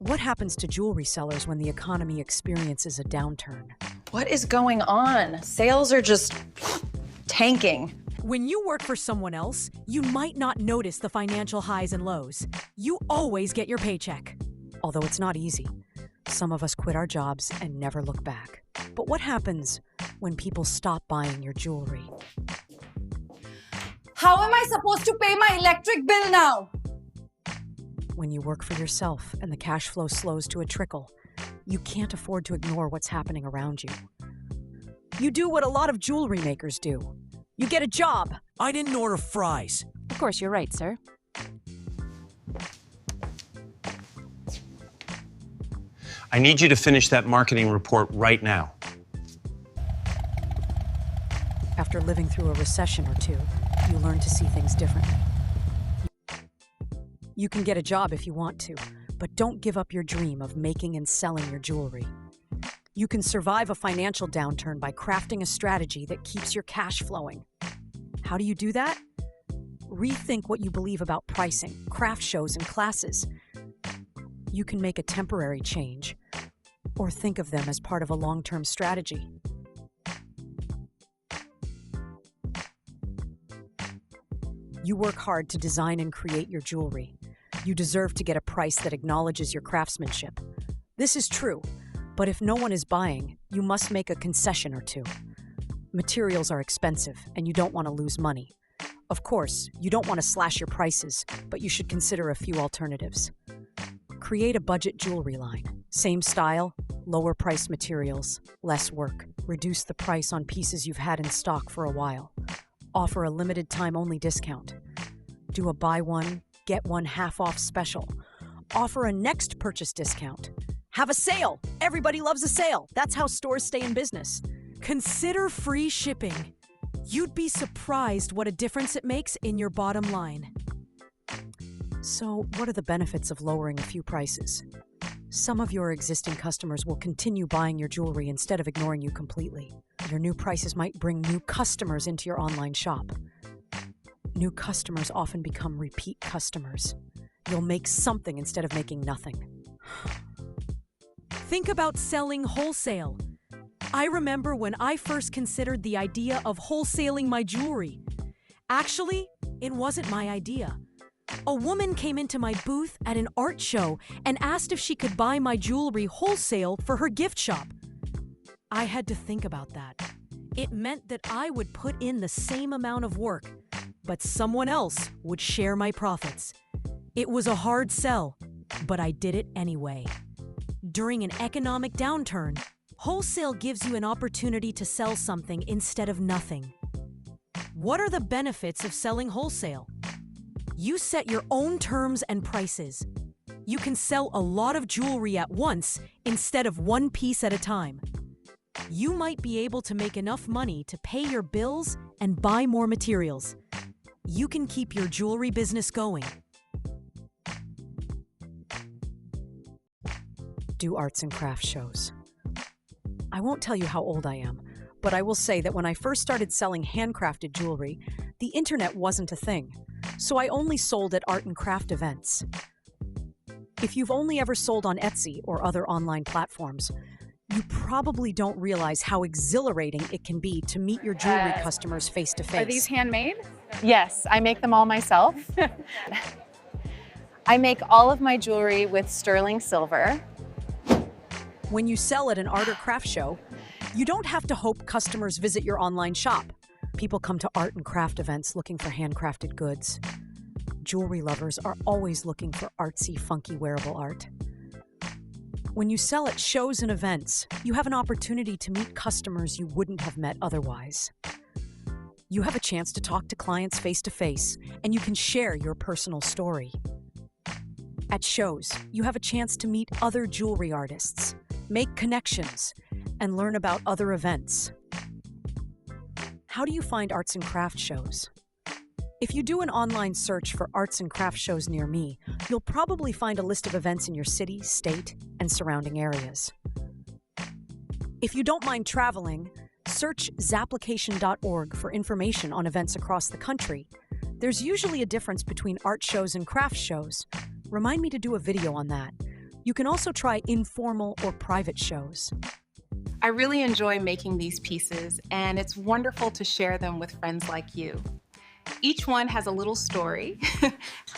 What happens to jewelry sellers when the economy experiences a downturn? What is going on? Sales are just tanking. When you work for someone else, you might not notice the financial highs and lows. You always get your paycheck. Although it's not easy. Some of us quit our jobs and never look back. But what happens when people stop buying your jewelry? How am I supposed to pay my electric bill now? When you work for yourself and the cash flow slows to a trickle, you can't afford to ignore what's happening around you. You do what a lot of jewelry makers do. You get a job. I didn't order fries. Of course, you're right, sir. I need you to finish that marketing report right now. After living through a recession or two, you learn to see things differently. You can get a job if you want to, but don't give up your dream of making and selling your jewelry. You can survive a financial downturn by crafting a strategy that keeps your cash flowing. How do you do that? Rethink what you believe about pricing, craft shows, and classes. You can make a temporary change, or think of them as part of a long-term strategy. You work hard to design and create your jewelry. You deserve to get a price that acknowledges your craftsmanship. This is true, but if no one is buying, you must make a concession or two. Materials are expensive, and you don't want to lose money. Of course, you don't want to slash your prices, but you should consider a few alternatives. Create a budget jewelry line. Same style, lower price materials, less work. Reduce the price on pieces you've had in stock for a while. Offer a limited time only discount. Do a buy one, get one half off special. Offer a next purchase discount. Have a sale. Everybody loves a sale. That's how stores stay in business. Consider free shipping. You'd be surprised what a difference it makes in your bottom line. So, what are the benefits of lowering a few prices? Some of your existing customers will continue buying your jewelry instead of ignoring you completely. Your new prices might bring new customers into your online shop. New customers often become repeat customers. You'll make something instead of making nothing. Think about selling wholesale. I remember when I first considered the idea of wholesaling my jewelry. Actually, it wasn't my idea. A woman came into my booth at an art show and asked if she could buy my jewelry wholesale for her gift shop. I had to think about that. It meant that I would put in the same amount of work, but someone else would share my profits. It was a hard sell, but I did it anyway. During an economic downturn, wholesale gives you an opportunity to sell something instead of nothing. What are the benefits of selling wholesale? You set your own terms and prices. You can sell a lot of jewelry at once instead of one piece at a time. You might be able to make enough money to pay your bills and buy more materials. You can keep your jewelry business going. Do arts and crafts shows. I won't tell you how old I am, but I will say that when I first started selling handcrafted jewelry, the internet wasn't a thing, so I only sold at art and craft events. If you've only ever sold on Etsy or other online platforms, you probably don't realize how exhilarating it can be to meet your jewelry customers face to face. Are these handmade? Yes, I make them all myself. I make all of my jewelry with sterling silver. When you sell at an art or craft show, you don't have to hope customers visit your online shop. People come to art and craft events looking for handcrafted goods. Jewelry lovers are always looking for artsy, funky, wearable art. When you sell at shows and events, you have an opportunity to meet customers you wouldn't have met otherwise. You have a chance to talk to clients face to face, and you can share your personal story. At shows, you have a chance to meet other jewelry artists, make connections, and learn about other events. How do you find arts and craft shows? If you do an online search for arts and craft shows near me, you'll probably find a list of events in your city, state, and surrounding areas. If you don't mind traveling, search zapplication.org for information on events across the country. There's usually a difference between art shows and craft shows. Remind me to do a video on that. You can also try informal or private shows. I really enjoy making these pieces, and it's wonderful to share them with friends like you. Each one has a little story.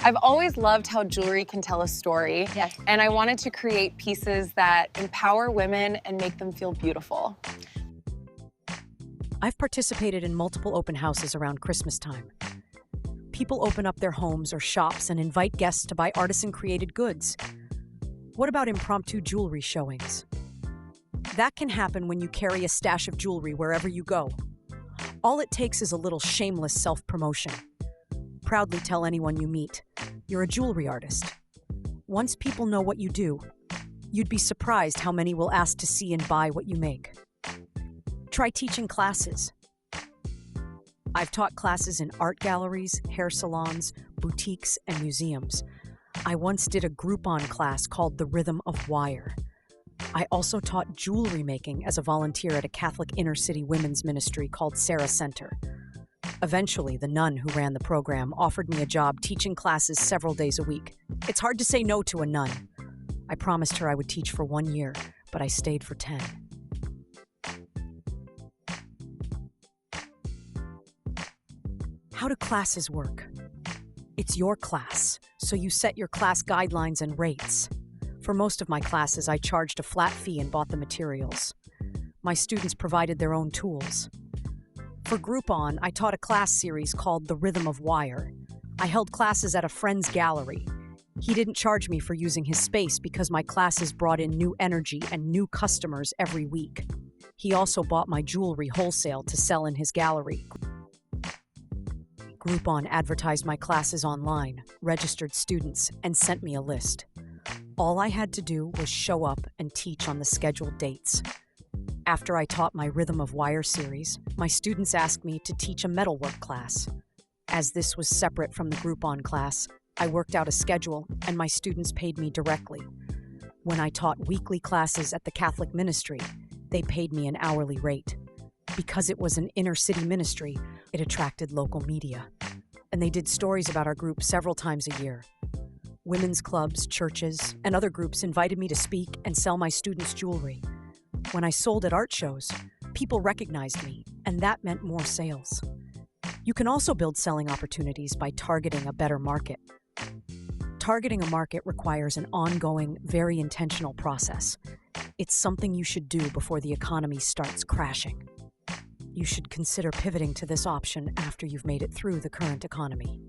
I've always loved how jewelry can tell a story. Yes. And I wanted to create pieces that empower women and make them feel beautiful. I've participated in multiple open houses around Christmas time. People open up their homes or shops and invite guests to buy artisan-created goods. What about impromptu jewelry showings? That can happen when you carry a stash of jewelry wherever you go. All it takes is a little shameless self-promotion. Proudly tell anyone you meet, you're a jewelry artist. Once people know what you do, you'd be surprised how many will ask to see and buy what you make. Try teaching classes. I've taught classes in art galleries, hair salons, boutiques, and museums. I once did a Groupon class called The Rhythm of Wire. I also taught jewelry making as a volunteer at a Catholic inner-city women's ministry called Sarah Center. Eventually, the nun who ran the program offered me a job teaching classes several days a week. It's hard to say no to a nun. I promised her I would teach for 1 year, but I stayed for 10. How do classes work? It's your class, so you set your class guidelines and rates. For most of my classes, I charged a flat fee and bought the materials. My students provided their own tools. For Groupon, I taught a class series called The Rhythm of Wire. I held classes at a friend's gallery. He didn't charge me for using his space because my classes brought in new energy and new customers every week. He also bought my jewelry wholesale to sell in his gallery. Groupon advertised my classes online, registered students, and sent me a list. All I had to do was show up and teach on the scheduled dates. After I taught my Rhythm of Wire series, my students asked me to teach a metalwork class. As this was separate from the Groupon class, I worked out a schedule and my students paid me directly. When I taught weekly classes at the Catholic ministry, they paid me an hourly rate. Because it was an inner-city ministry, it attracted local media. And they did stories about our group several times a year. Women's clubs, churches, and other groups invited me to speak and sell my students' jewelry. When I sold at art shows, people recognized me, and that meant more sales. You can also build selling opportunities by targeting a better market. Targeting a market requires an ongoing, very intentional process. It's something you should do before the economy starts crashing. You should consider pivoting to this option after you've made it through the current economy.